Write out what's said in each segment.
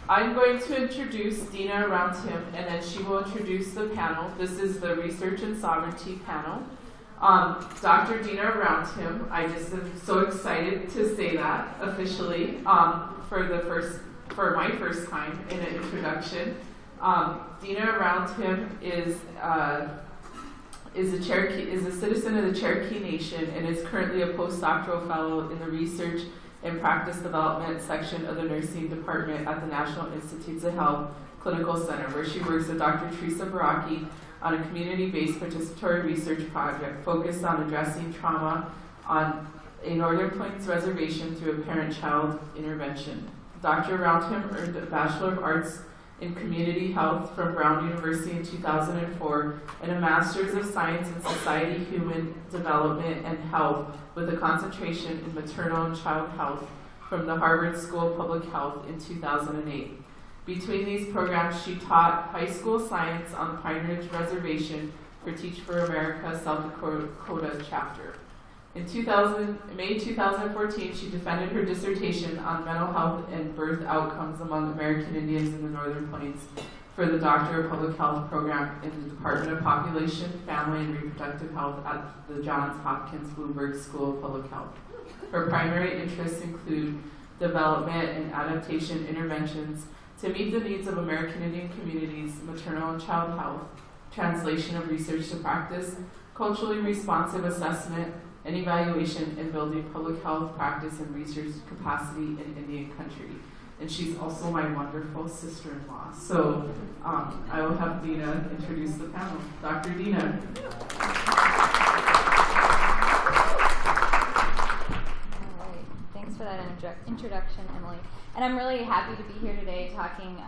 I'm going to introduce Deana around him, and then she will introduce the panel. This is the Research and Sovereignty panel. Dr. Deana around him, I just am so excited to say that officially for my first time in an introduction. Deana around him is a citizen of the Cherokee Nation and is currently a postdoctoral fellow in the Research and Practice Development section of the Nursing Department at the National Institutes of Health Clinical Center, where she works with Dr. Teresa Baraki on a community-based participatory research project focused on addressing trauma on a Northern Plains reservation through a parent-child intervention. Dr. Roundham earned a Bachelor of Arts in Community Health from Brown University in 2004 and a Master's of Science in Society, Human Development, and Health with a concentration in maternal and child health from the Harvard School of Public Health in 2008. Between these programs, she taught high school science on the Pine Ridge Reservation for Teach for America South Dakota chapter. In May 2014, she defended her dissertation on mental health and birth outcomes among American Indians in the Northern Plains for the Doctor of Public Health program in the Department of Population, Family, and Reproductive Health at the Johns Hopkins Bloomberg School of Public Health. Her primary interests include development and adaptation interventions to meet the needs of American Indian communities, maternal and child health, translation of research to practice, culturally responsive assessment, and evaluation in building public health practice and research capacity in Indian country. And she's also my wonderful sister-in-law. So I will have Deana introduce the panel. Dr. Deana. All right. Thanks for that introduction, Emily. And I'm really happy to be here today talking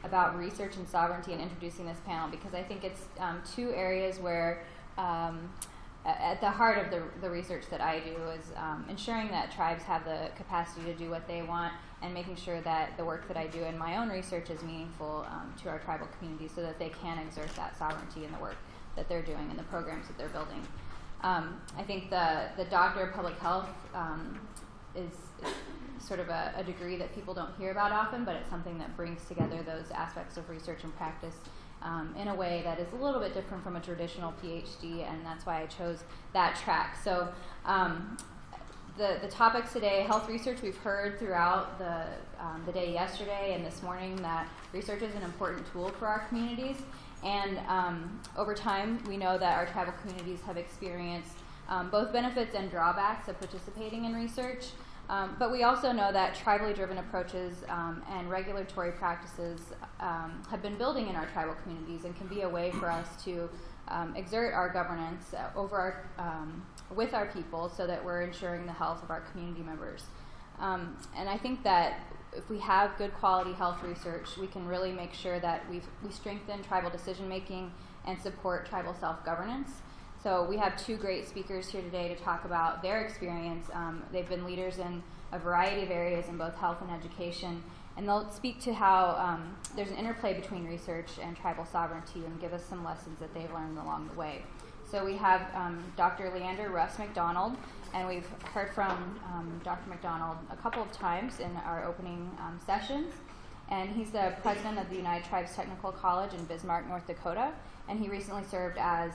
about research and sovereignty and introducing this panel because I think it's two areas where at the heart of the research that I do is ensuring that tribes have the capacity to do what they want and making sure that the work that I do in my own research is meaningful to our tribal communities so that they can exert that sovereignty in the work that they're doing and the programs that they're building. I think the Doctor of Public Health is sort of a degree that people don't hear about often, but it's something that brings together those aspects of research and practice in a way that is a little bit different from a traditional PhD, and that's why I chose that track. So the topics today, health research, we've heard throughout the day yesterday and this morning that research is an important tool for our communities, and over time we know that our tribal communities have experienced both benefits and drawbacks of participating in research. But we also know that tribally driven approaches and regulatory practices have been building in our tribal communities and can be a way for us to exert our governance over with our people so that we're ensuring the health of our community members. And I think that if we have good quality health research, we can really make sure that we strengthen tribal decision making and support tribal self-governance. So we have two great speakers here today to talk about their experience. They've been leaders in a variety of areas in both health and education, and they'll speak to how there's an interplay between research and tribal sovereignty and give us some lessons that they've learned along the way. So we have Dr. Leander, Russ, McDonald, and we've heard from Dr. McDonald a couple of times in our opening sessions. And he's the president of the United Tribes Technical College in Bismarck, North Dakota, and he recently served as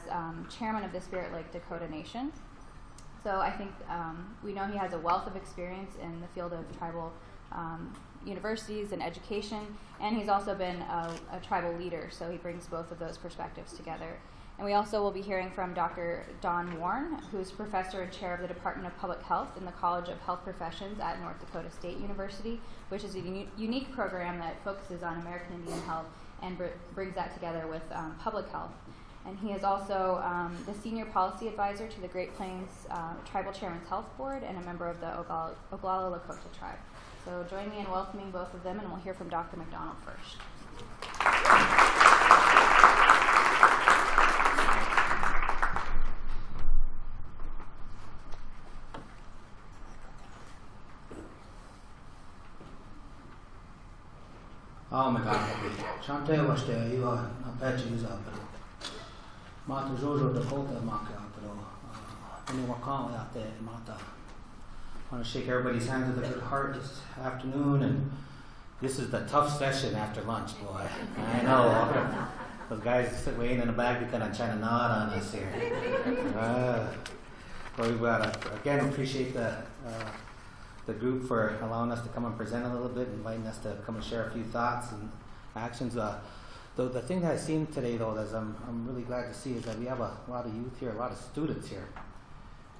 chairman of the Spirit Lake Dakota Nation. So I think we know he has a wealth of experience in the field of tribal universities and education, and he's also been a tribal leader, so he brings both of those perspectives together. And we also will be hearing from Dr. Don Warne, who's professor and chair of the Department of Public Health in the College of Health Professions at North Dakota State University, which is a unique program that focuses on American Indian health and brings that together with public health. And he is also the senior policy advisor to the Great Plains Tribal Chairman's Health Board and a member of the Oglala Lakota tribe. So join me in welcoming both of them, and we'll hear from Dr. McDonald first. Chante waste iwa na pechi uza pero mata jojo Dakota maka pero any wakam out mata. I want to shake everybody's hands with a good heart this afternoon and This is the tough session after lunch, boy. I know. Those guys sit waiting in the back, they're kind of trying to nod on us here. Well, we again appreciate the group for allowing us to come and present a little bit, inviting us to come and share a few thoughts and actions. The thing that I've seen today, though, that I'm really glad to see is that we have a lot of youth here, a lot of students here.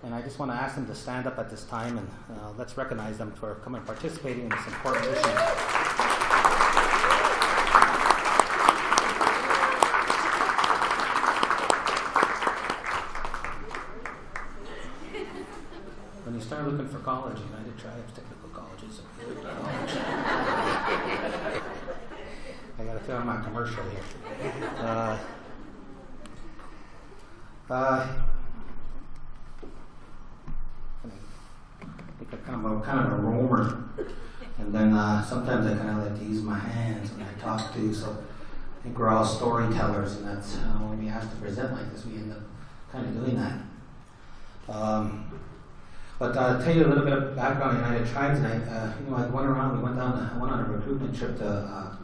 And I just want to ask them to stand up at this time and let's recognize them for coming and participating in this important mission. When you start looking for college, United Tribes Technical College is a good college. I got to throw in my commercial here. I'm kind of a roamer, and then sometimes I kind of like to use my hands when I talk to you. So I think we're all storytellers, and that's when we ask to present like this, we end up kind of doing that. But I'll tell you a little bit of background on United Tribes. And I went on a recruitment trip to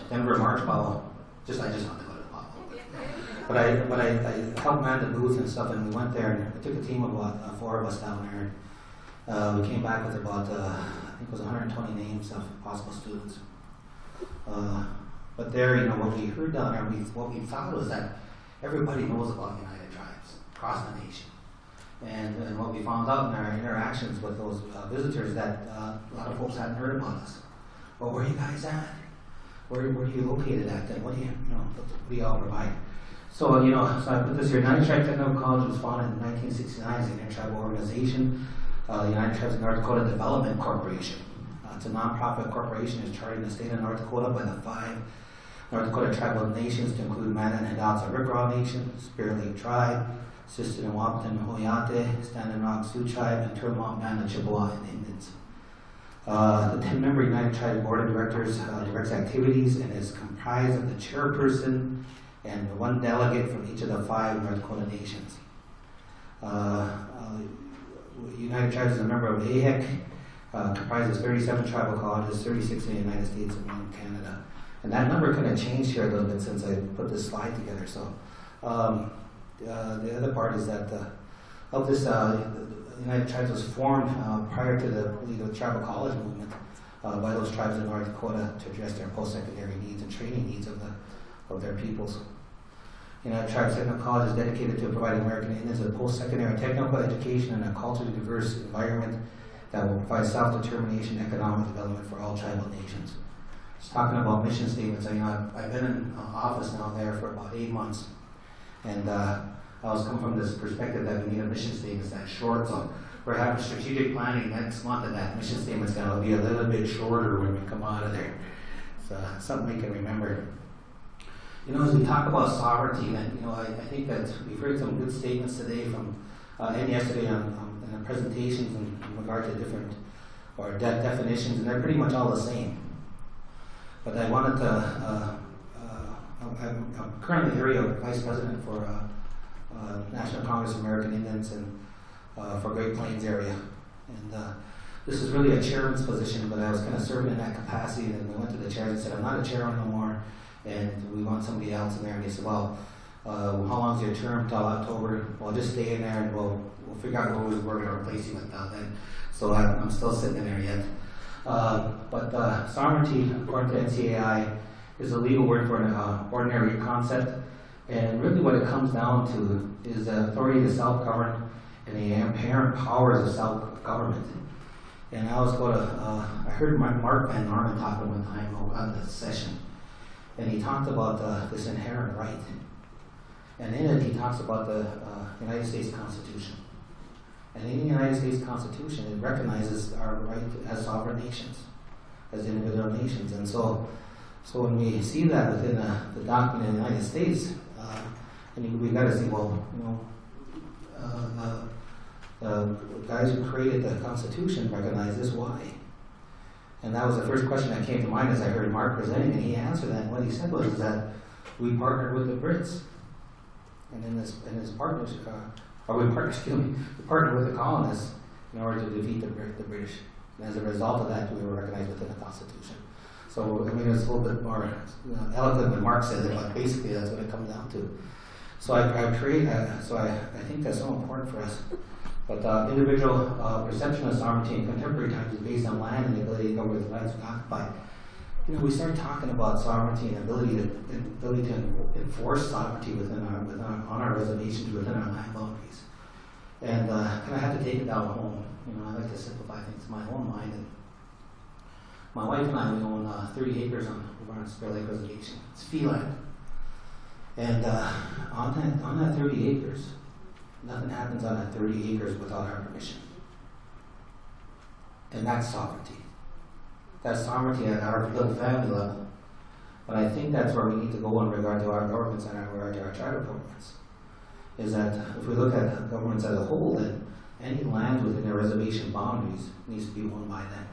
Denver, March. I just want to go to the ball. But I helped man the booth and stuff, and we went there, and I took a team of about 4 of us down there. We came back with about, I think it was 120 names of possible students. But there, what we heard down there, what we found was that everybody knows about United Tribes across the nation. And what we found out in our interactions with those visitors that a lot of folks hadn't heard about us. Well, where are you guys at? Where are you located at? And what do you all provide? So, so I put this here. United Tribes Technical College was founded in 1969 as an intertribal organization. The United Tribes of North Dakota Development Corporation. It's a nonprofit corporation that's chartered in the state of North Dakota by the 5 North Dakota tribal nations to include Mandan and Hidatsa Rickrow Nation, Spirit Lake Tribe, Sisseton and Wahpeton Hoyate, Standing Rock Sioux Tribe, and Turtlemont Band of Chippewa and Indians. The 10-member United Tribes Board of Directors directs activities and is comprised of the chairperson and 1 delegate from each of the 5 North Dakota nations. United Tribes is a member of AIHEC, comprises 37 tribal colleges, 36 in the United States and 1 in Canada. And that number kind of changed here a little bit since I put this slide together. So the other part is that of this, the United Tribes was formed prior to the tribal college movement by those tribes in North Dakota to address their post-secondary needs and training needs of their peoples. United Tribes Technical College is dedicated to providing American Indians with post-secondary technical education in a culturally diverse environment that will provide self-determination and economic development for all tribal nations. Just talking about mission statements, I've been in office now there for about 8 months, and I was coming from this perspective that we need a mission statement that's short, so we're having strategic planning next month, and that mission statement's going to be a little bit shorter when we come out of there. So something we can remember. As we talk about sovereignty, and I think that we've heard some good statements today from and yesterday in the presentations in regard to different definitions, and they're pretty much all the same. But I wanted to. I'm currently area vice president for National Congress of American Indians and for Great Plains area, and this is really a chairman's position. But I was kind of serving in that capacity, and then I went to the chair and said, "I'm not a chairman no more. And we want somebody else in there." And they said, "Well, how long's your term till October?" "Well, just stay in there, and we'll figure out who we're going to replace you with now then." So I'm still sitting in there yet. But sovereignty, according to NCAI, is a legal word for an ordinary concept, and really what it comes down to is the authority to self-govern and the inherent powers of self-government. And I heard Mark Van Norman talking one time on this session. And he talked about this inherent right. And in it, he talks about the United States Constitution. And in the United States Constitution, it recognizes our right as sovereign nations, as individual nations. And so when we see that within the document in the United States, we've got to say, well, the guys who created the Constitution recognize this. Why? And that was the first question that came to mind as I heard Mark presenting, and he answered that. And what he said was that we partnered with the Brits, and in his partnership, we partnered with the colonists in order to defeat the British. And as a result of that, we were recognized within the Constitution. So, I mean, it's a little bit more eloquent than Mark says it, but basically that's what it comes down to. So I think that's so important for us. But individual perception of sovereignty in contemporary times is based on land and the ability to govern with lands we occupy. You know, we start talking about sovereignty and ability to enforce sovereignty on our reservations within our land boundaries. And kind of have to take it down home. You know, I like to simplify things in my own mind. And my wife and I, we own 30 acres on the Warne Spare Lake Reservation. It's fee land. And on that 30 acres, nothing happens on that 30 acres without our permission. And that's sovereignty. That's sovereignty at our little family level. But I think that's where we need to go in regard to our governments and in regard to our tribal governments. Is that if we look at governments as a whole, then any land within their reservation boundaries needs to be owned by them.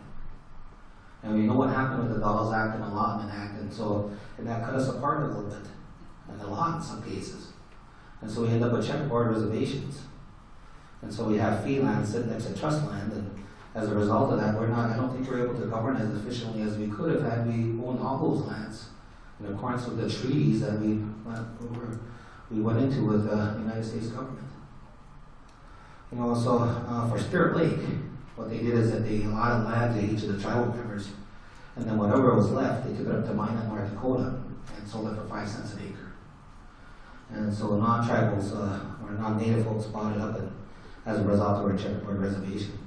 And we know what happened with the Dolls Act and Allotment Act, and that cut us apart a little bit, and a lot in some cases. And so we end up with checkerboard reservations. And so we have fee land sitting next to trust land, and as a result of that, I don't think we're able to govern as efficiently as we could have had we owned all those lands in accordance with the treaties that we went into with the United States government. You know, so for Spirit Lake, what they did is that they allotted land to each of the tribal members, and then whatever was left, they took it up to mine in North Dakota and sold it for 5 cents an acre. And so non-tribals or non-native folks bought it up, and as a result, we're a checkerboard reservation.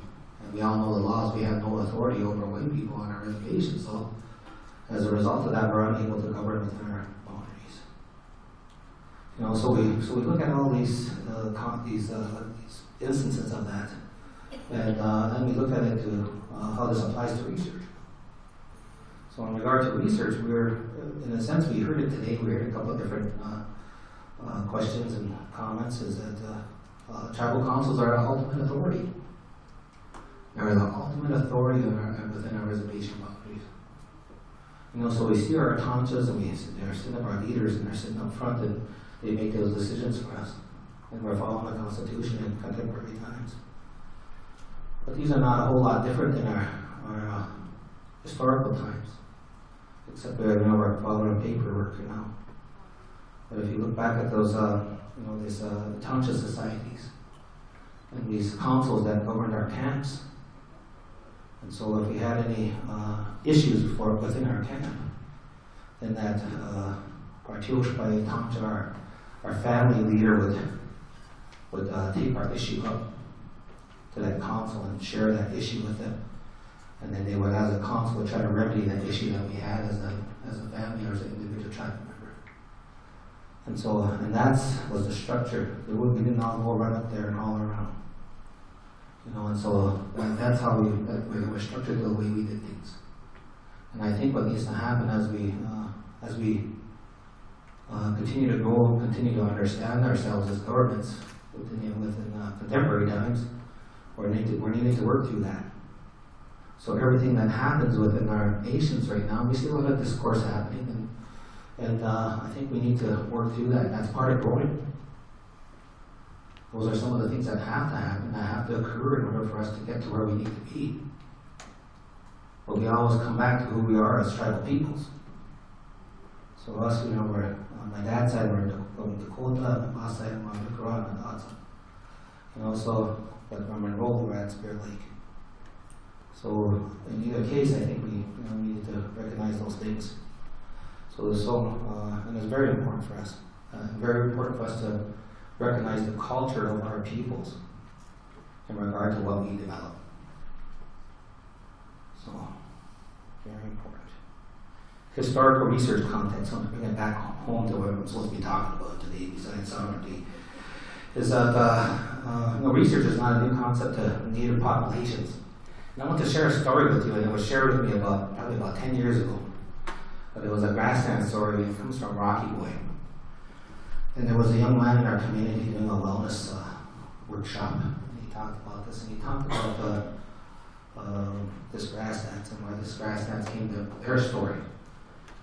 And we all know the laws, we have no authority over white people on our reservation, so as a result of that, we're unable to govern within our boundaries. You know, so we look at all these instances of that, and then we look at it to how this applies to research. So in regard to research, in a sense, we heard it today. We heard a couple of different questions and comments. Is that tribal councils are the ultimate authority. They're the ultimate authority within our reservation boundaries. You know, so we see our tanchas, and they're sitting up our leaders, and they're sitting up front, and they make those decisions for us. And we're following the Constitution in contemporary times. But these are not a whole lot different than our historical times, except we're following paperwork now. But if you look back at those, these township societies and these councils that governed our camps, and so if we had any issues within our camp, then that our family leader would take our issue up to that council and share that issue with them. And then they would, as a council, try to remedy that issue that we had as a family or as an individual tribal member. And that was the structure. We didn't all go right up there and all around. You know, and so that's how we were structured the way we did things. And I think what needs to happen as we continue to grow, continue to understand ourselves as governments within contemporary times, we're needing to work through that. So everything that happens within our nations right now, we see a lot of discourse happening, and I think we need to work through that. That's part of growing. Those are some of the things that have to happen, that have to occur in order for us to get to where we need to be. But we always come back to who we are as tribal peoples. So us, we're on my dad's side, we're from Dakota, on my mom's side, we're on Dakota, and Hudson. You know, so, but from Monroe, we're at Spirit Lake. So in either case, I think we need to recognize those things. And it's very important for us. Very important for us to recognize the culture of our peoples in regard to what we develop. So, very important. Historical research context, I want to bring it back home to what I'm supposed to be talking about today, besides sovereignty, is that research is not a new concept to native populations. And I want to share a story with you, and it was shared with me probably about 10 years ago. But it was a grassland story, and it comes from Rocky Boy. And there was a young man in our community doing a wellness workshop, and he talked about this, and he talked about this grass dance and why this grass dance came to their story.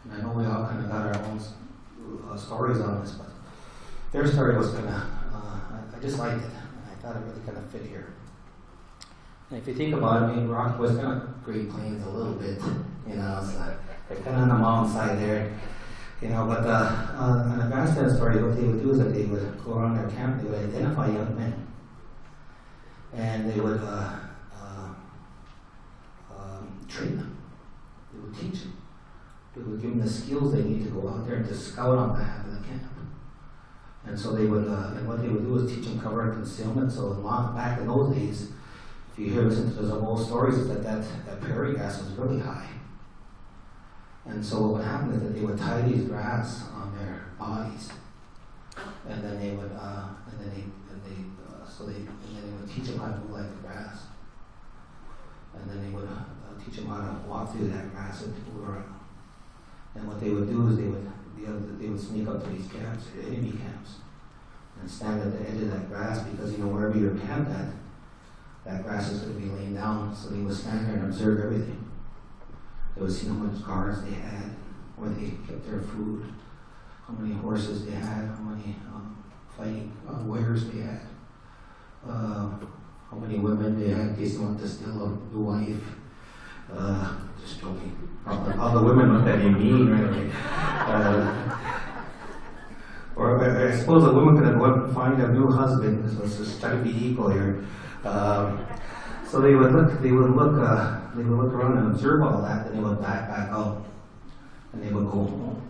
And I know we all kind of got our own stories on this, but their story was kind of, I just liked it, and I thought it really kind of fit here. And if you think about it, I mean, Rocky was kind of Great Plains a little bit, you know, so they're kind of on the mountain side there, you know, but on the Afghanistan story, what they would do is that they would go around their camp, they would identify young men, and they would train them, they would teach them, they would give them the skills they need to go out there and to scout on behalf of the camp. And so they would, and what they would do is teach them cover and concealment. So back in those days, if you listen to those old stories, is that prairie grass was really high. And so what would happen is that they would tie these grass on their bodies, and then they would, would teach them how to move like the grass, and then they would teach them how to walk through that grass and move around. And what they would do is they would sneak up to these camps, enemy camps, and stand at the edge of that grass, because you know wherever you're camped at, that grass is going to be laying down. So they would stand there and observe everything. They would see how much guards they had, where they kept their food, how many horses they had, how many fighting warriors they had, how many women they had in case they wanted to steal a new wife. Just joking. All the women looked at you mean, right? Or I suppose a woman could have find a new husband, so let's just try to be equal here. So they would look around and observe all that, and they would back out, and they would go home,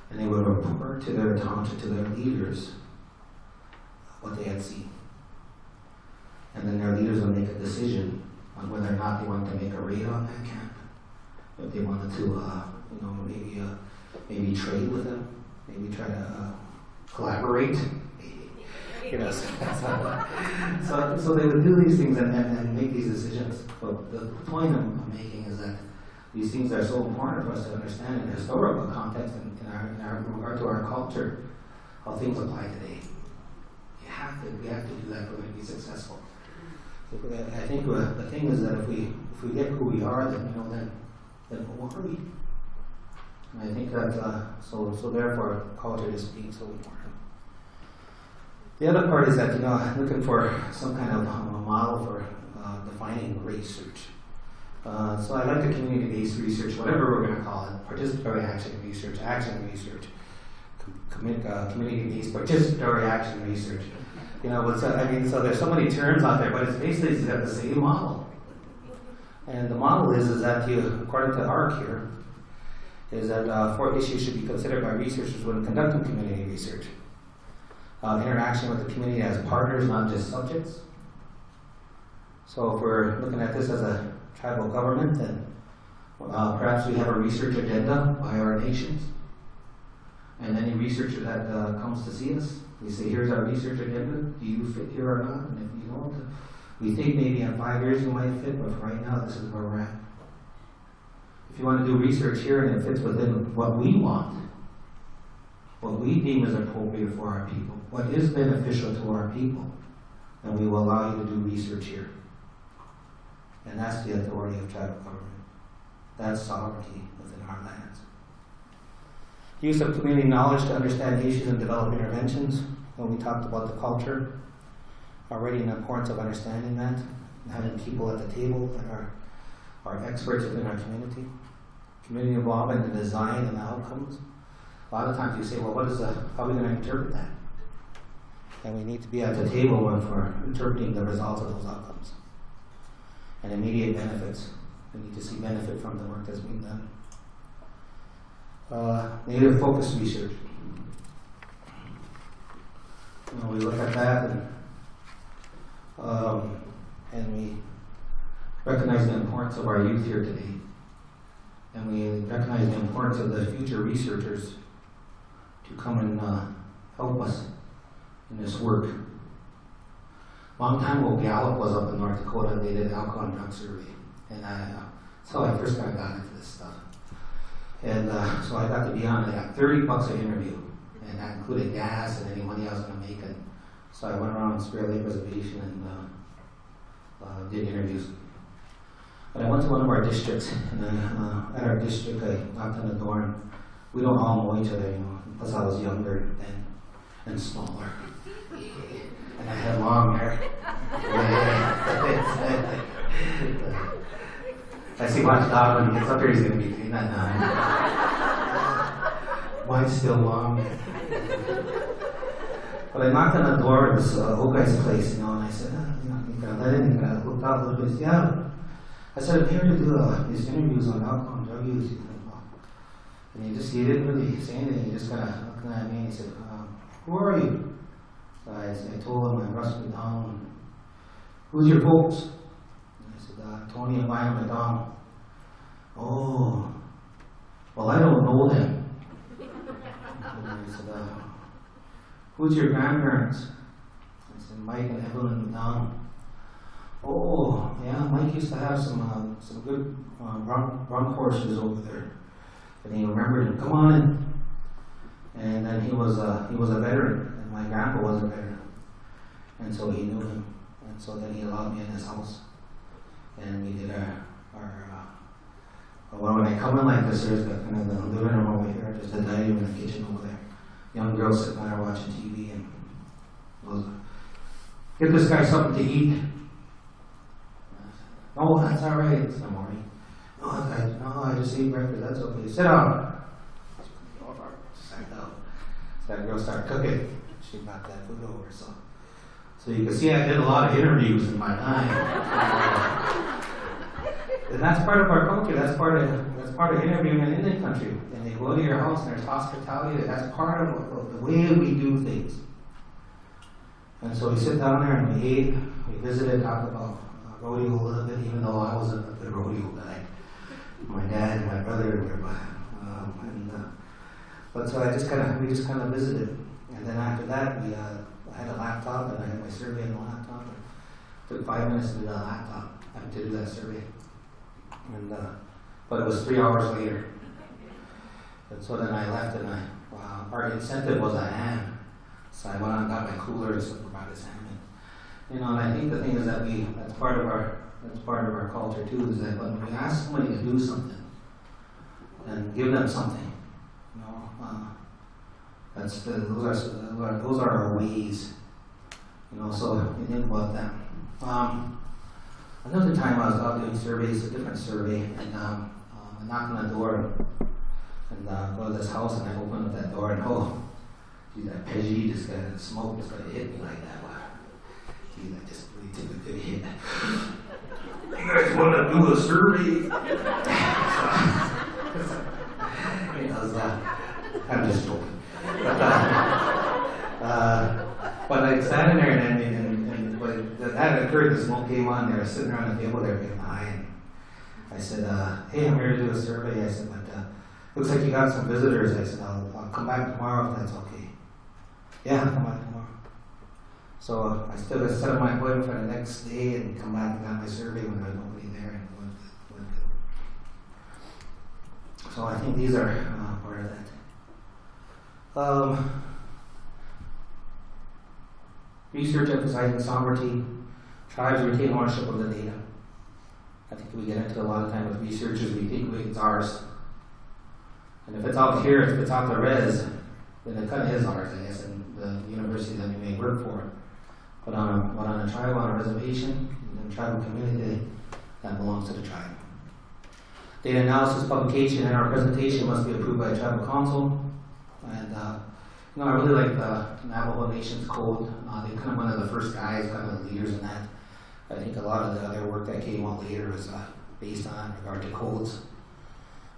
and they would report to their township, to their leaders, what they had seen, and then their leaders would make a decision on whether or not they wanted to make a raid on that camp, if they wanted to, maybe trade with them, maybe try to collaborate. You know, so they would do these things and make these decisions. But the point I'm making is that these things are so important for us to understand in the historical context and in regard to our culture, how things apply today. We have to do that if we're going to be successful. I think the thing is that if we get who we are, then what are we? And I think that so therefore culture is being so important. The other part is that looking for some kind of a model for defining research. So I like the community-based research, whatever we're going to call it, participatory action research, community-based participatory action research. So there's so many terms out there, but it's basically the same model. And the model is that according to ARC here, is that 4 issues should be considered by researchers when conducting community research. Interaction with the community as partners, not just subjects. So if we're looking at this as a tribal government, then perhaps we have a research agenda by our nations. And any researcher that comes to see us, we say, here's our research agenda, do you fit here or not? And if you don't, we think maybe in 5 years you might fit, but for right now, this is where we're at. If you want to do research here and it fits within what we want, what we deem is appropriate for our people, what is beneficial to our people, then we will allow you to do research here. And that's the authority of tribal government. That's sovereignty within our lands. Use of community knowledge to understand issues and develop interventions. When we talked about the culture, already the importance of understanding that, and having people at the table that are experts within our community. Community involvement in the design and the outcomes. A lot of times you say, well, how are we going to interpret that? And we need to be at the table for interpreting the results of those outcomes. And immediate benefits. We need to see benefit from the work that's being done. Native focused research. We look at that and we recognize the importance of our youth here today. And we recognize the importance of the future researchers to come and help us in this work. A long time ago, Gallup was up in North Dakota and they did an alcohol and drug survey. And that's how I first got into this stuff. And so I got to be on it. I got $30 an interview. And that included gas and any money I was going to make. And so I went around Spirit Lake Reservation and did interviews. But I went to one of our districts, and at our district, I knocked on the door, and we don't all know each other, plus I was younger and smaller. And I had long hair. I see watch dog when he gets up there, he's going to be doing that now. Mine's still long. But I knocked on the door of this old guy's place, and I said, you can let in, you can look out a little bit. Yeah. I said, I'm here to do these interviews on alcohol and drug use. And he didn't really say anything. He just kind of looked at me and he said, who are you? So I told him I'm Russ McDonald. Who's your folks? And I said, Tony and Maya McDonald. Oh, well, I don't know them. And I said, who's your grandparents? I said, Mike and Evelyn McDonald. Oh, yeah, Mike used to have some good run courses over there. And he remembered him. Come on in. And then he was a veteran, and my grandpa was a veteran. And so he knew him. And so then he allowed me in his house. And we did well, when I come in like this, there's the living room over here, there's the dining room and the kitchen over there. Young girl sitting there watching TV and goes, get this guy something to eat. Oh, that's all right. It's in the morning. No, I just ate breakfast. That's okay. Sit down. Sat down. So that girl started cooking. She brought that food over. So you can see I did a lot of interviews in my time. And that's part of our culture. That's part of interviewing in Indian country. And they go to your house and there's hospitality. That's part of the way we do things. And so we sit down there and we ate. We visited, talked about rodeo a little bit, even though I wasn't a good rodeo guy. My dad and my brother were, but so we just kind of visited. And then after that, I had a laptop and I had my survey on the laptop. It took 5 minutes to do that laptop, to do that survey. And but it was 3 hours later. And so then I left, and our incentive was a ham. So I went out and got my cooler and brought his ham in. And I think the thing is that that's part of our culture too, is that when we ask somebody to do something and give them something, those are our ways. So you think about that. Another time I was out doing surveys, a different survey, and I knocked on the door and go to this house, and I opened up that door, and geez, that Peggy just got smoke just got hit me like that. Geez, I just really took a good hit. You guys want to do a survey? I'm just joking. But I sat in there, and that occurred. The smoke came on. They were sitting around the table there getting high. And I said, "Hey, I'm here to do a survey." I said, "But looks like you got some visitors." I said, "I'll come back tomorrow if that's okay." Yeah, I'll come back tomorrow. So I still set up my appointment for the next day and come back and got my survey when there was nobody there, and it went good. So I think these are part of that. Research emphasizing sovereignty. Tribes retain ownership of the data. I think we get into a lot of time with researchers, we think it's ours. And if it's out here, if it's out the res, then it kind of is ours, I guess, and the university that we may work for. But on a tribe, on a reservation, in a tribal community, that belongs to the tribe. Data analysis, publication, and our presentation must be approved by a tribal council. And I really like the Navajo Nation's code. They're kind of one of the first guys, kind of the leaders in that. I think a lot of the other work that came out later was based on regard to codes.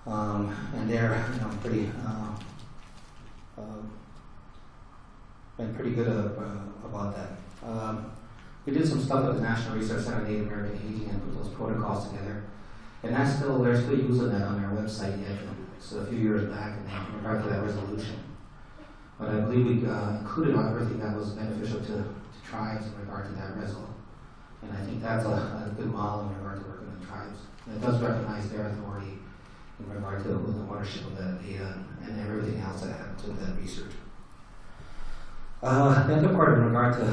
And they're been pretty good about that. We did some stuff at the National Research Center on Native American Aging and put those protocols together. And they're still using that on their website yet. It's a few years back in regard to that resolution. But I believe we included everything that was beneficial to tribes in regard to that resolution. And I think that's a good model in regard to working with tribes. And it does recognize their authority in regard to the ownership of that data and everything else that happened to that research. The other part in regard to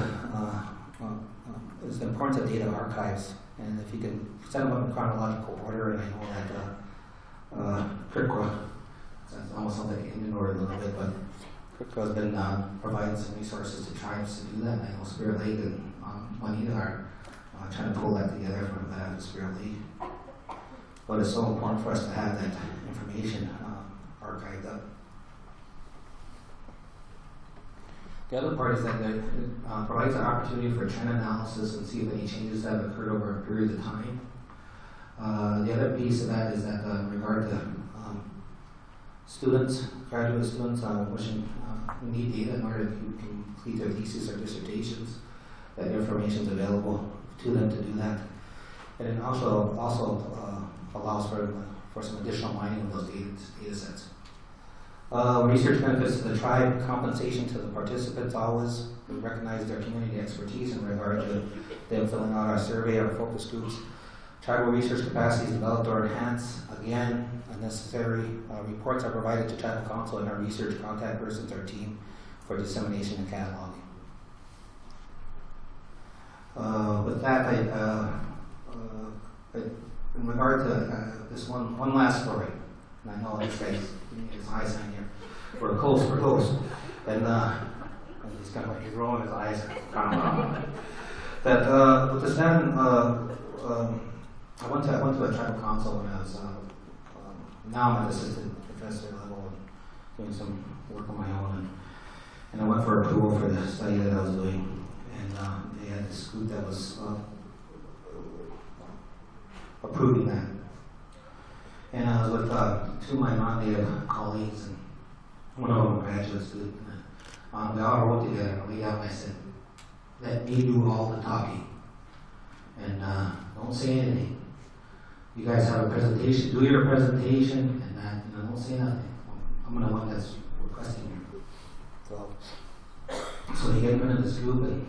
is the importance of data archives. And if you can set them up in chronological order, and I know that CRCAIH, it almost sounds like an Indian word a little bit, but CRCAIH has been providing some resources to tribes to do that. And I know Spirit Lake and Juanita are trying to pull that together from the atmosphere league. But it's so important for us to have that information archived up. The other part is that it provides an opportunity for trend analysis and see if any changes have occurred over a period of time. The other piece of that is that in regard to students, graduate students wishing need data in order to complete their thesis or dissertations, that information is available to them to do that. And it also allows for some additional mining of those data sets. Research benefits to the tribe, compensation to the participants always. We recognize their community expertise in regard to them filling out our survey, our focus groups. Tribal research capacities developed or enhanced. Again, unnecessary reports are provided to tribal council and our research contact persons, our team, for dissemination and cataloging. With that, in regard to this one last story, and I know this guy's his eyes on here. We're close. And he's kind of he's rolling his eyes. That with the seven, I went to a tribal council when I was now I'm at assistant professor level and doing some work on my own, and I went for approval for the study that I was doing, and they had this group that was approving that. And I was with two of my non-native colleagues, and one of them a graduate student. We all wrote together, and laid out, and I said, let me do all the talking. And don't say anything. You guys have a presentation, do your presentation, and don't say nothing. I'm the one that's requesting you. So they get into this group, and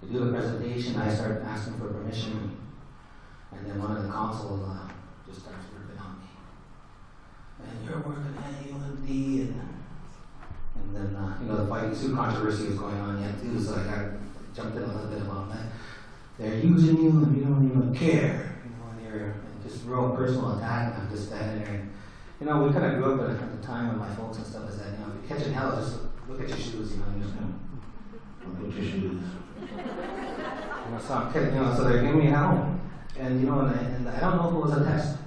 they do the presentation. I start asking for permission, and then one of the consuls just starts ripping on me. And you're working at UMD, and then the fighting suit controversy was going on yet too, so I got jumped in a little bit about that. They're using you and you don't even care, and you're just real personal attack, and I'm just standing there. And, we kind of grew up at the time when my folks and stuff is that, if you're catching hell, just look at your shoes, you just look at your shoes. So I'm kidding, so they're giving me hell. And and I don't know if it was a test.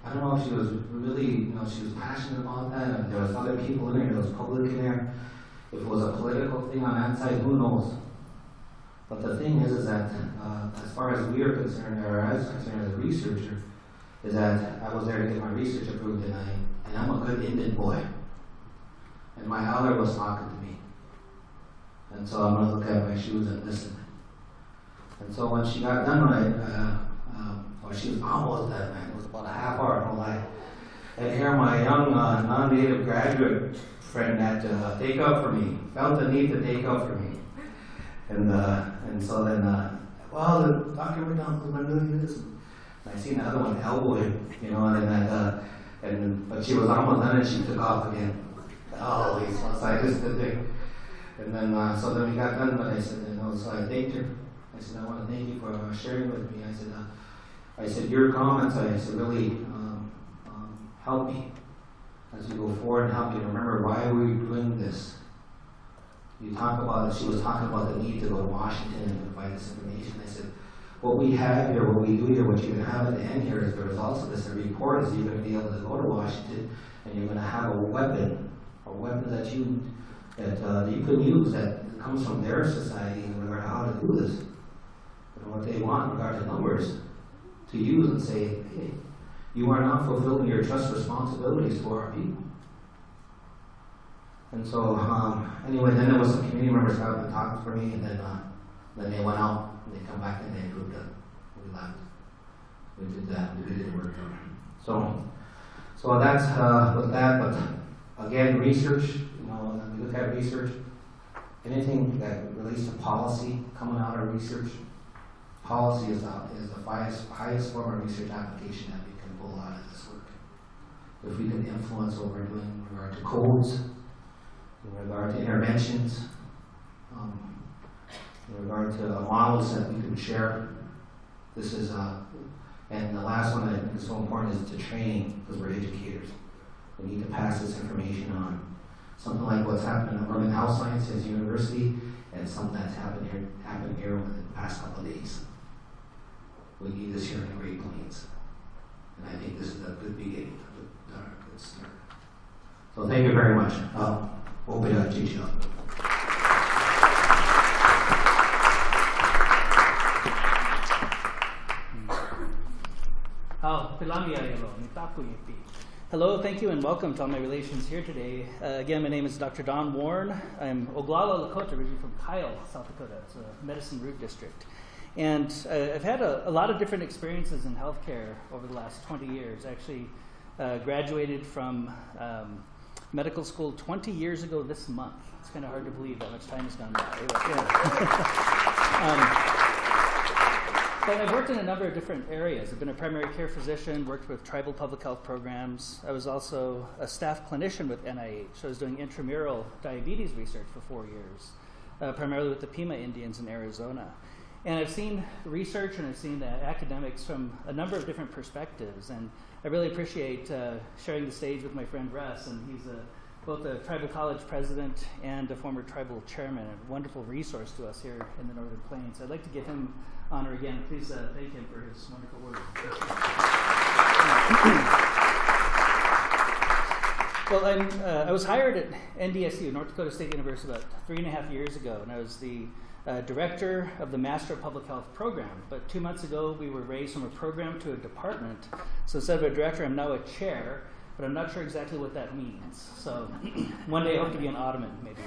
I don't know if she was really, she was passionate about that, and there was other people in there, there was public in there. If it was a political thing on that side, who knows? But the thing is that as far as we are concerned, or I was concerned as a researcher, is that I was there to get my research approved, and I'm a good Indian boy. And my elder was talking to me. And so I'm going to look at my shoes and listen. And so when she got done, or she was almost done, man, it was about a half hour, no lie. And here my young non-native graduate friend had to take up for me, felt the need to take up for me. And so then, the Dr. McDonald was going to do this. And I seen the other one elbow him, and then but she was almost done and she took off again. Oh, so I just stood there. And then, so then we got done, but I said, so I thanked her. I said, I want to thank you for sharing with me. I said, your comments, really help me as you go forward and help you to remember why we're doing this. You talk about it, she was talking about the need to go to Washington and provide this information. I said, what we have here, what we do here, what you're going to have at the end here is the results of this. The report is you're going to be able to go to Washington and you're going to have a weapon that you can use that comes from their society in regard to how to do this. And what they want in regard to numbers to use and say, hey, you are not fulfilling your trust responsibilities for our people. And so, anyway, then there was some community members out and talking for me, and then they went out, and they come back and they approved it. We left. We did that. We did work. So that's with that. But again, research. When we look at research, anything that relates to policy coming out of research, policy is the highest form of research application that we can pull out of this work. If we can influence what we're doing in regard to codes, in regard to interventions, in regard to models that we can share. This is, and the last one I think is so important is to training, because we're educators. We need to pass this information on. Something like what's happening at Urban Health Sciences University and something that's happened here within the past couple of days. We need this here in the Great Plains. And I think this is a good beginning, a good start. So thank you very much. I'll open it up to you. Hello, thank you, and welcome to all my relations here today. Again, my name is Dr. Don Warne. I'm Oglala Lakota, originally from Kyle, South Dakota. It's a medicine root district. And I've had a lot of different experiences in healthcare over the last 20 years. I actually graduated from medical school 20 years ago this month. It's kind of hard to believe that much time has gone by. But I've worked in a number of different areas. I've been a primary care physician, worked with tribal public health programs. I was also a staff clinician with NIH. So I was doing intramural diabetes research for 4 years, primarily with the Pima Indians in Arizona. And I've seen research and I've seen academics from a number of different perspectives. And I really appreciate sharing the stage with my friend Russ. And he's both a tribal college president and a former tribal chairman, a wonderful resource to us here in the Northern Plains. I'd like to give him honor again. Please thank him for his wonderful work. Well, I was hired at NDSU, North Dakota State University, about 3.5 years ago, and I was the director of the Master of Public Health program. But 2 months ago, we were raised from a program to a department. So instead of a director, I'm now a chair, but I'm not sure exactly what that means. So one day I hope to be an ottoman, maybe.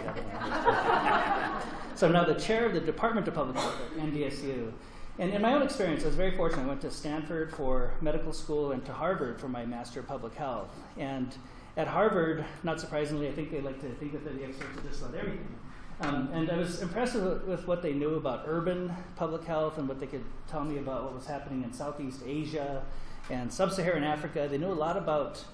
So I'm now the chair of the Department of Public Health at NDSU. And in my own experience, I was very fortunate. I went to Stanford for medical school and to Harvard for my Master of Public Health. And at Harvard, not surprisingly, I think they like to think that they're the experts at just about everything. And I was impressed with what they knew about urban public health and what they could tell me about what was happening in Southeast Asia and Sub-Saharan Africa. They knew a lot about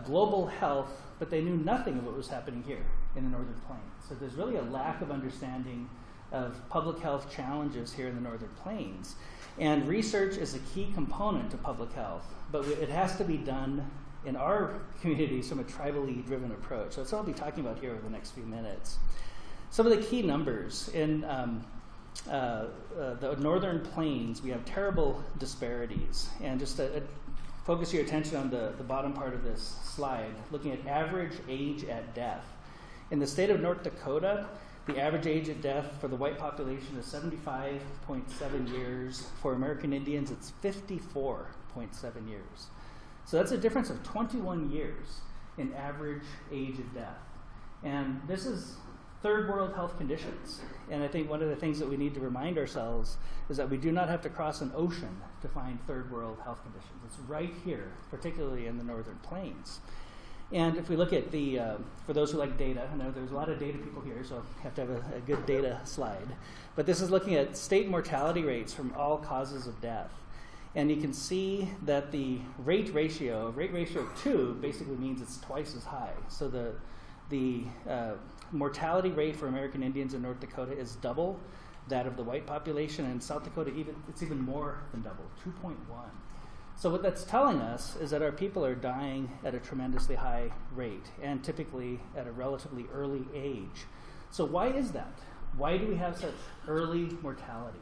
global health, but they knew nothing of what was happening here in the Northern Plains. So there's really a lack of understanding of public health challenges here in the Northern Plains. And research is a key component to public health, but it has to be done in our communities from a tribally driven approach. So that's what I'll be talking about here over the next few minutes. Some of the key numbers in the Northern Plains, we have terrible disparities. And just to focus your attention on the bottom part of this slide, looking at average age at death. In the state of North Dakota, the average age at death for the white population is 75.7 years. For American Indians, it's 54.7 years. So that's a difference of 21 years in average age of death. And this is third world health conditions. And I think one of the things that we need to remind ourselves is that we do not have to cross an ocean to find third world health conditions. It's right here, particularly in the Northern Plains. And if we look at for those who like data, I know there's a lot of data people here, so I have to have a good data slide. But this is looking at state mortality rates from all causes of death. And you can see that the rate ratio of 2 basically means it's twice as high. So the mortality rate for American Indians in North Dakota is double that of the white population, and in South Dakota it's even more than double, 2.1. So what that's telling us is that our people are dying at a tremendously high rate, and typically at a relatively early age. So why is that? Why do we have such early mortality?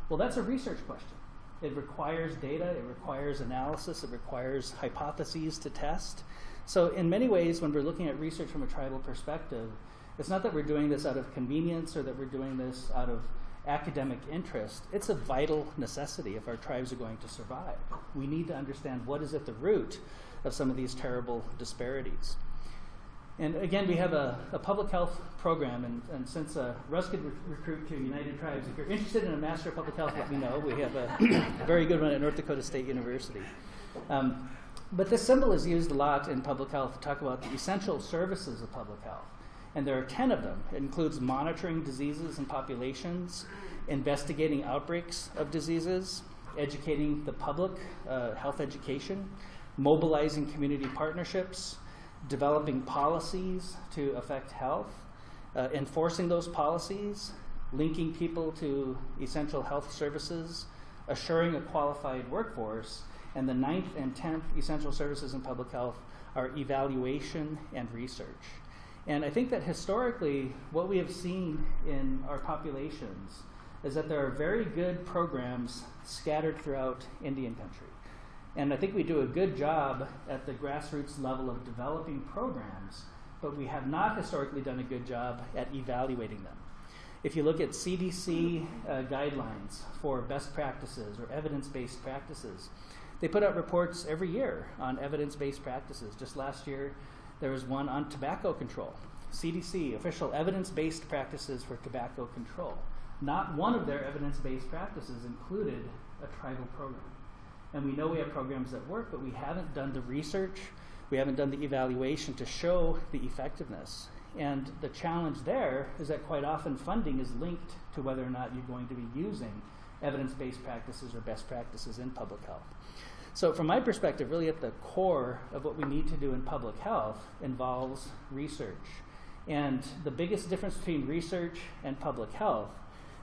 Well, that's a research question. It requires data, it requires analysis, it requires hypotheses to test. So in many ways, when we're looking at research from a tribal perspective, it's not that we're doing this out of convenience or that we're doing this out of academic interest. It's a vital necessity if our tribes are going to survive. We need to understand what is at the root of some of these terrible disparities. And again, we have a public health program, and since Russ could recruit to United Tribes, if you're interested in a Master of Public Health, let me know. We have a very good one at North Dakota State University. But this symbol is used a lot in public health to talk about the essential services of public health. And there are 10 of them. It includes monitoring diseases in populations, investigating outbreaks of diseases, educating the public, health education, mobilizing community partnerships, developing policies to affect health, enforcing those policies, linking people to essential health services, assuring a qualified workforce, and the 9th and 10th essential services in public health are evaluation and research. And I think that historically, what we have seen in our populations is that there are very good programs scattered throughout Indian country. And I think we do a good job at the grassroots level of developing programs, but we have not historically done a good job at evaluating them. If you look at CDC guidelines for best practices or evidence-based practices, they put out reports every year on evidence-based practices. Just last year, there was one on tobacco control. CDC, official evidence-based practices for tobacco control. Not one of their evidence-based practices included a tribal program. And we know we have programs that work, but we haven't done the research, we haven't done the evaluation to show the effectiveness. And the challenge there is that quite often funding is linked to whether or not you're going to be using evidence-based practices or best practices in public health. So from my perspective, really at the core of what we need to do in public health involves research. And the biggest difference between research and public health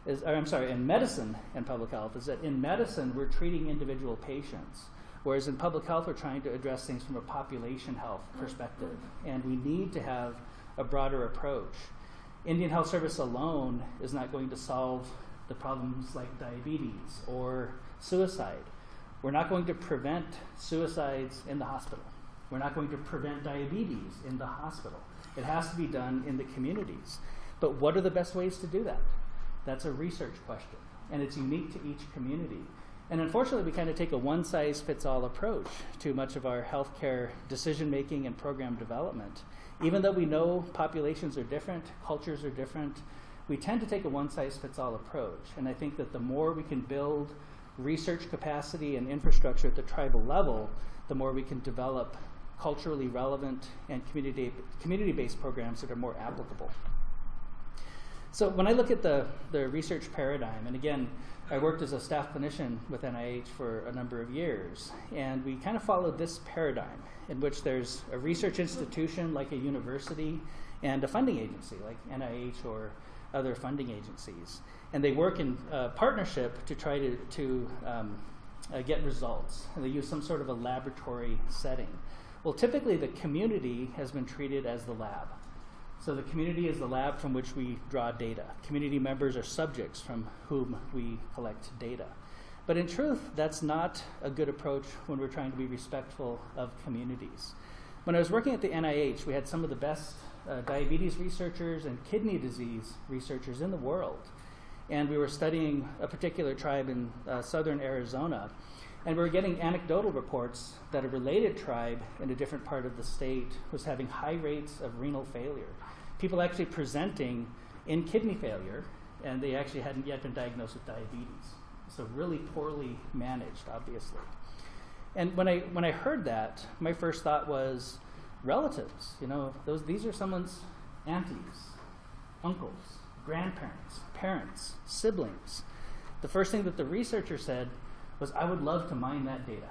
in medicine and public health is that in medicine, we're treating individual patients, whereas in public health, we're trying to address things from a population health perspective. And we need to have a broader approach. Indian Health Service alone is not going to solve the problems like diabetes or suicide. We're not going to prevent suicides in the hospital. We're not going to prevent diabetes in the hospital. It has to be done in the communities. But what are the best ways to do that? That's a research question, and it's unique to each community. And unfortunately, we kind of take a one-size-fits-all approach to much of our healthcare decision-making and program development. Even though we know populations are different, cultures are different, we tend to take a one-size-fits-all approach. And I think that the more we can build research capacity and infrastructure at the tribal level, the more we can develop culturally relevant and community-based programs that are more applicable. So when I look at the research paradigm, and again, I worked as a staff clinician with NIH for a number of years, and we kind of followed this paradigm in which there's a research institution like a university and a funding agency like NIH or other funding agencies. And they work in partnership to try to get results. And they use some sort of a laboratory setting. Well, typically the community has been treated as the lab. So the community is the lab from which we draw data. Community members are subjects from whom we collect data. But in truth, that's not a good approach when we're trying to be respectful of communities. When I was working at the NIH, we had some of the best diabetes researchers and kidney disease researchers in the world. And we were studying a particular tribe in southern Arizona. And we were getting anecdotal reports that a related tribe in a different part of the state was having high rates of renal failure. People actually presenting in kidney failure, and they actually hadn't yet been diagnosed with diabetes. So really poorly managed, obviously. And when I heard that, my first thought was relatives. You know, these are someone's aunties, uncles, grandparents, parents, siblings. The first thing that the researcher said was, I would love to mine that data.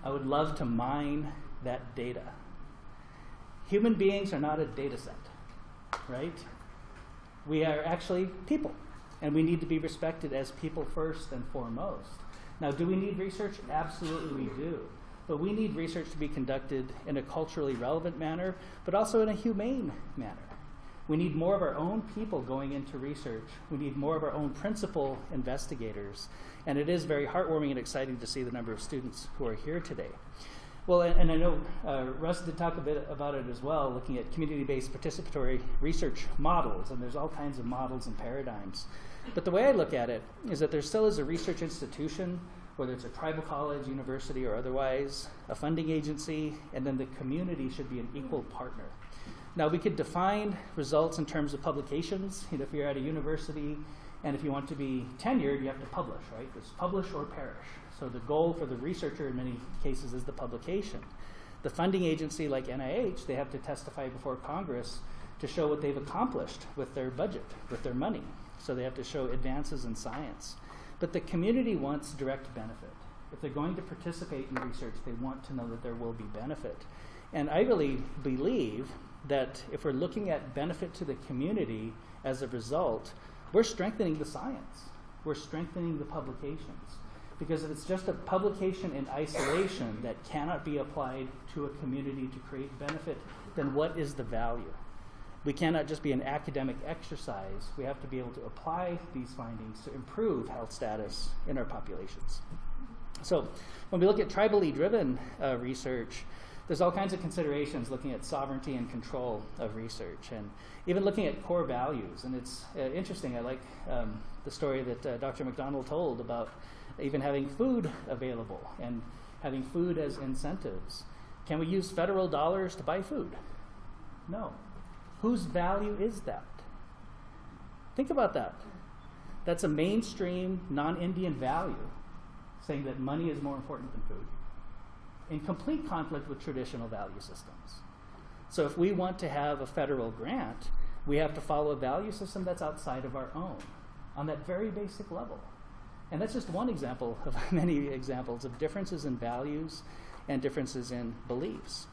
I would love to mine that data. Human beings are not a data set, right? We are actually people, and we need to be respected as people first and foremost. Now, do we need research? Absolutely we do. But we need research to be conducted in a culturally relevant manner, but also in a humane manner. We need more of our own people going into research. We need more of our own principal investigators. And it is very heartwarming and exciting to see the number of students who are here today. Well, and I know Russ did talk a bit about it as well, looking at community-based participatory research models, and there's all kinds of models and paradigms. But the way I look at it is that there still is a research institution, whether it's a tribal college, university, or otherwise, a funding agency, and then the community should be an equal partner. Now, we could define results in terms of publications. You know, if you're at a university and if you want to be tenured, you have to publish, right? It's publish or perish. So the goal for the researcher in many cases is the publication. The funding agency like NIH, they have to testify before Congress to show what they've accomplished with their budget, with their money. So they have to show advances in science. But the community wants direct benefit. If they're going to participate in research, they want to know that there will be benefit. And I really believe that if we're looking at benefit to the community as a result, we're strengthening the science. We're strengthening the publications. Because if it's just a publication in isolation that cannot be applied to a community to create benefit, then what is the value? We cannot just be an academic exercise. We have to be able to apply these findings to improve health status in our populations. So when we look at tribally driven research, there's all kinds of considerations looking at sovereignty and control of research, and even looking at core values. And it's interesting. I like the story that Dr. McDonald told about even having food available and having food as incentives. Can we use federal dollars to buy food? No. Whose value is that? Think about that. That's a mainstream non-Indian value, saying that money is more important than food, in complete conflict with traditional value systems. So if we want to have a federal grant, we have to follow a value system that's outside of our own, on that very basic level. And that's just one example of many examples of differences in values and differences in beliefs.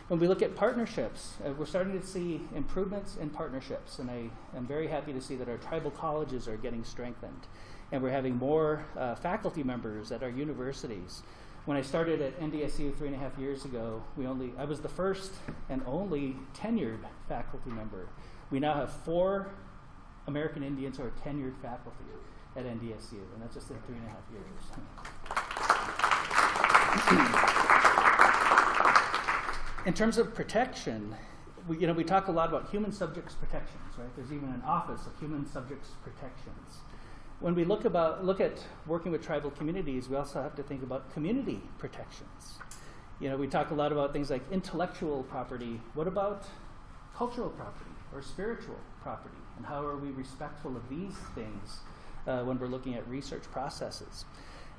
When we look at partnerships, we're starting to see improvements in partnerships, and I am very happy to see that our tribal colleges are getting strengthened, and we're having more faculty members at our universities. When I started at NDSU 3.5 years ago, I was the first and only tenured faculty member. We now have 4 American Indians who are tenured faculty at NDSU, and that's just in 3.5 years. In terms of protection, we talk a lot about human subjects protections, right? There's even an office of human subjects protections. When we look at working with tribal communities, we also have to think about community protections. We talk a lot about things like intellectual property. What about cultural property or spiritual property? And how are we respectful of these things when we're looking at research processes?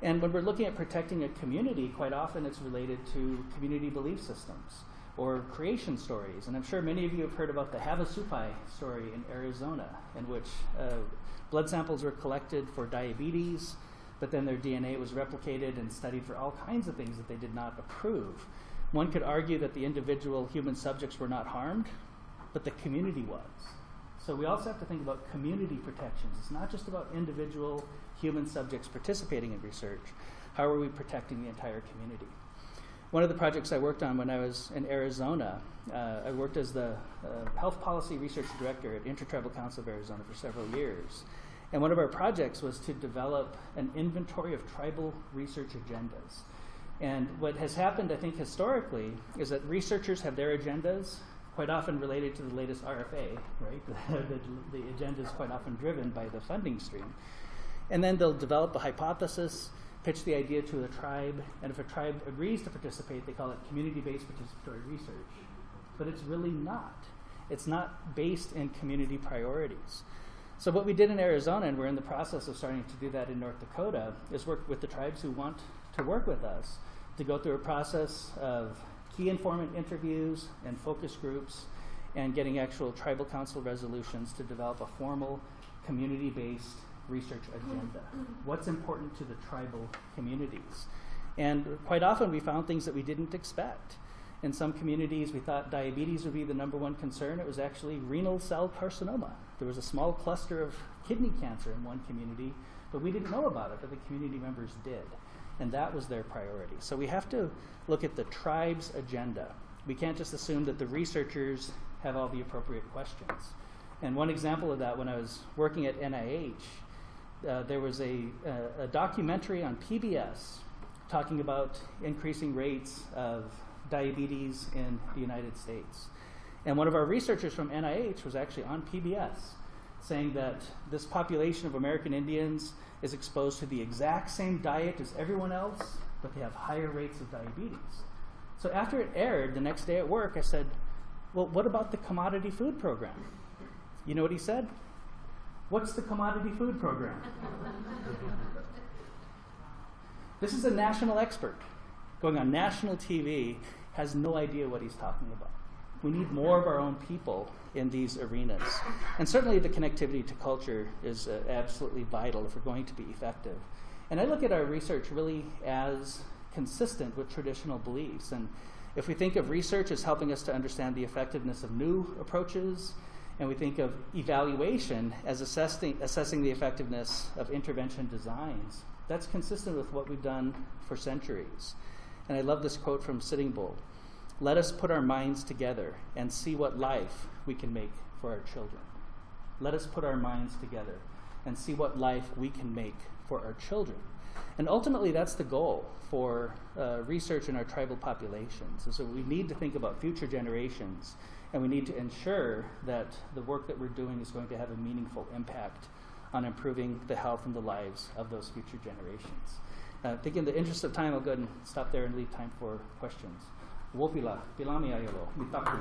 And when we're looking at protecting a community, quite often it's related to community belief systems or creation stories. And I'm sure many of you have heard about the Havasupai story in Arizona, in which blood samples were collected for diabetes, but then their DNA was replicated and studied for all kinds of things that they did not approve. One could argue that the individual human subjects were not harmed, but the community was. So we also have to think about community protections. It's not just about individual human subjects participating in research. How are we protecting the entire community? One of the projects I worked on when I was in Arizona, I worked as the Health Policy Research Director at Intertribal Council of Arizona for several years. And one of our projects was to develop an inventory of tribal research agendas. And what has happened, I think, historically, is that researchers have their agendas, quite often related to the latest RFA, right? The agenda is quite often driven by the funding stream. And then they'll develop a hypothesis, pitch the idea to a tribe, and if a tribe agrees to participate, they call it community-based participatory research. But it's really not. It's not based in community priorities. So what we did in Arizona, and we're in the process of starting to do that in North Dakota, is work with the tribes who want to work with us to go through a process of key informant interviews and focus groups and getting actual tribal council resolutions to develop a formal community-based research agenda. What's important to the tribal communities? And quite often we found things that we didn't expect. In some communities we thought diabetes would be the #1 concern. It was actually renal cell carcinoma. There was a small cluster of kidney cancer in one community, but we didn't know about it, but the community members did. And that was their priority. So we have to look at the tribe's agenda. We can't just assume that the researchers have all the appropriate questions. And one example of that, when I was working at NIH, there was a documentary on PBS talking about increasing rates of diabetes in the United States. And one of our researchers from NIH was actually on PBS saying that this population of American Indians is exposed to the exact same diet as everyone else, but they have higher rates of diabetes. So after it aired, the next day at work, I said, well, what about the commodity food program? You know what he said? What's the commodity food program? This is a national expert going on national TV, has no idea what he's talking about. We need more of our own people in these arenas. And certainly the connectivity to culture is absolutely vital if we're going to be effective. And I look at our research really as consistent with traditional beliefs. And if we think of research as helping us to understand the effectiveness of new approaches, and we think of evaluation as assessing the effectiveness of intervention designs, That's consistent with what we've done for centuries. And I love this quote from Sitting Bull. Let us put our minds together and see what life we can make for our children. Let us put our minds together and see what life we can make for our children. And ultimately, that's the goal for research in our tribal populations. And so we need to think about future generations, and we need to ensure that the work that we're doing is going to have a meaningful impact on improving the health and the lives of those future generations. I think in the interest of time, I'll go ahead and stop there and leave time for questions. Wopila, pilami ayolo, mitapu.